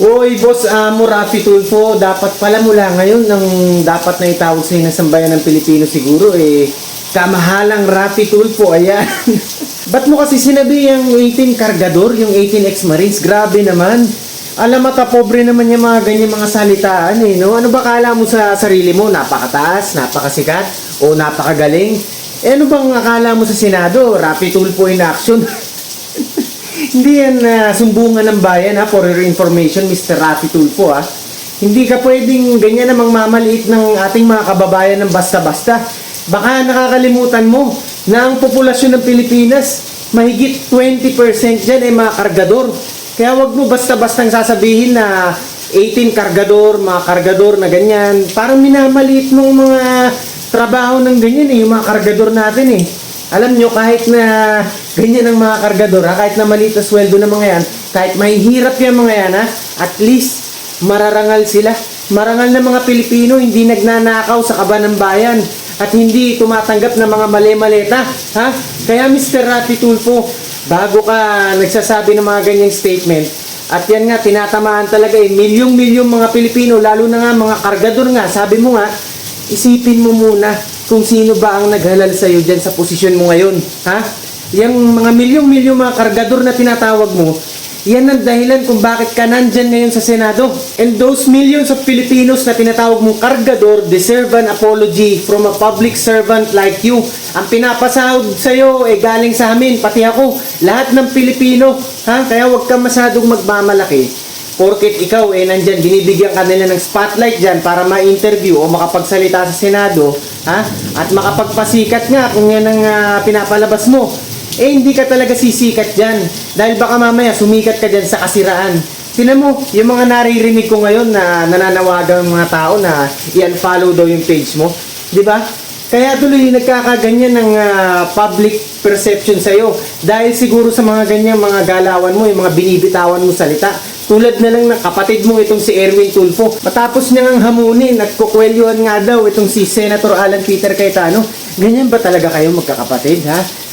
Uy, boss, Rafi Tulfo, dapat pala mula ngayon ng dapat na itawag sa'yo ng sambayan ng Pilipino siguro kamahalang Rafi Tulfo, ayan. Ba't mo kasi sinabi yung 18 Cargador, yung 18 ex-Marines? Grabe naman. Alam mata, pobre naman yung mga ganyan mga salitaan no? Ano ba kala mo sa sarili mo? Napakataas, napakasikat, o napakagaling? Ano bang akala mo sa Senado? Rafi Tulfo in action? Hindi yan sumbungan ng bayan for your information, Mr. Rafi Tulfo Hindi ka pwedeng ganyan namang mamaliit ng ating mga kababayan ng basta-basta. Baka nakakalimutan mo na ang populasyon ng Pilipinas, mahigit 20% dyan mga kargador. Kaya wag mo basta-bastang sasabihin na 18 kargador, mga kargador na ganyan. Parang minamaliit ng mga trabaho ng ganyan yung mga kargador natin Alam nyo, kahit na ganyan ang mga kargador, kahit na maliit na sweldo ng mga yan, kahit mahihirap yung mga yan, at least mararangal sila. Marangal na mga Pilipino, hindi nagnanakaw sa kaban ng bayan at hindi tumatanggap ng mga mali-maleta. Kaya Mr. Rafi Tulfo, bago ka nagsasabi ng mga ganyang statement, at yan nga, tinatamaan talaga milyong-milyong mga Pilipino, lalo na nga mga kargador nga, sabi mo nga, isipin mo muna kung sino ba ang naghalal sa'yo dyan sa posisyon mo ngayon. Yung mga milyong-milyong mga kargador na tinatawag mo, yan ang dahilan kung bakit ka nandyan ngayon sa Senado. And those millions of Filipinos na tinatawag mong kargador deserve an apology from a public servant like you. Ang pinapasahod sa'yo galing sa amin, pati ako, lahat ng Pilipino. Kaya huwag ka masyadong magmamalaki. Porket ikaw nandyan, binibigyan ka nila ng spotlight dyan para ma-interview o makapagsalita sa Senado, at makapagpasikat nga kung yan ang pinapalabas mo. Hindi ka talaga sisikat dyan dahil baka mamaya sumikat ka dyan sa kasiraan. Tinan mo, yung mga naririnig ko ngayon na nananawagan ng mga tao na i-unfollow daw yung page mo, di ba? Kaya tuloy nagkakaganyan ng public perception sa'yo dahil siguro sa mga ganyang mga galawan mo, yung mga binibitawan mo salita. Tulad na lang ng kapatid mo itong si Erwin Tulfo. Matapos niyang hamunin at kukwelyuhan nga daw itong si Senator Alan Peter Cayetano. Ganyan ba talaga kayo magkakapatid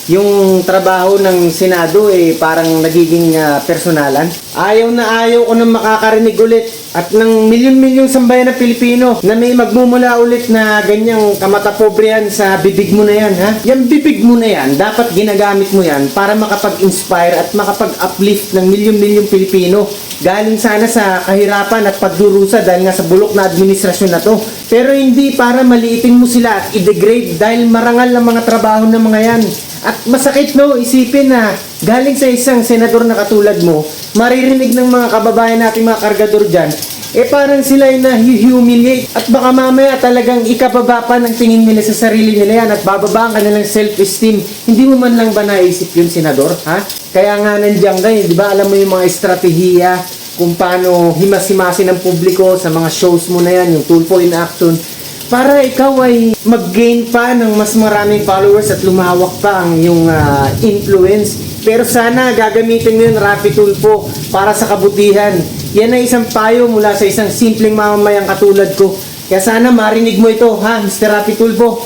Yung trabaho ng Senado parang nagiging personalan. Ayaw na ayaw ko nang makakarinig ulit at ng milyon-milyong sambayan ng Pilipino na may magmumula ulit na ganyang kamatapobrihan sa bibig mo na yan Yung bibig mo na yan, dapat ginagamit mo yan para makapag-inspire at makapag-uplift ng milyon-milyong Pilipino. Galing sana sa kahirapan at pagdurusa dahil nga sa bulok na administrasyon na to. Pero hindi para maliitin mo sila at i-degrade dahil marangal ng mga trabaho ng mga yan. At masakit isipin na galing sa isang senador na katulad mo, maririnig ng mga kababayan natin mga kargador dyan, parang sila ay na-humiliate at baka mamaya talagang ikababa pa ng tingin nila sa sarili nila yan at bababa ang kanilang self-esteem. Hindi mo man lang ba naisip yun, senador? Kaya nga nandiyan kayo, di ba? Alam mo yung mga estratehiya kung paano himas-himasin ng publiko sa mga shows mo na yan, yung Tulfo in Action, para ikaw ay mag-gain pa ng mas maraming followers at lumawak pa ang yung influence. Pero sana gagamitin mo yun, Rafi Tulfo, para sa kabutihan. Yan ay isang payo mula sa isang simpleng mamamayang katulad ko. Kaya sana marinig mo ito, Mr. Rafi Tulfo.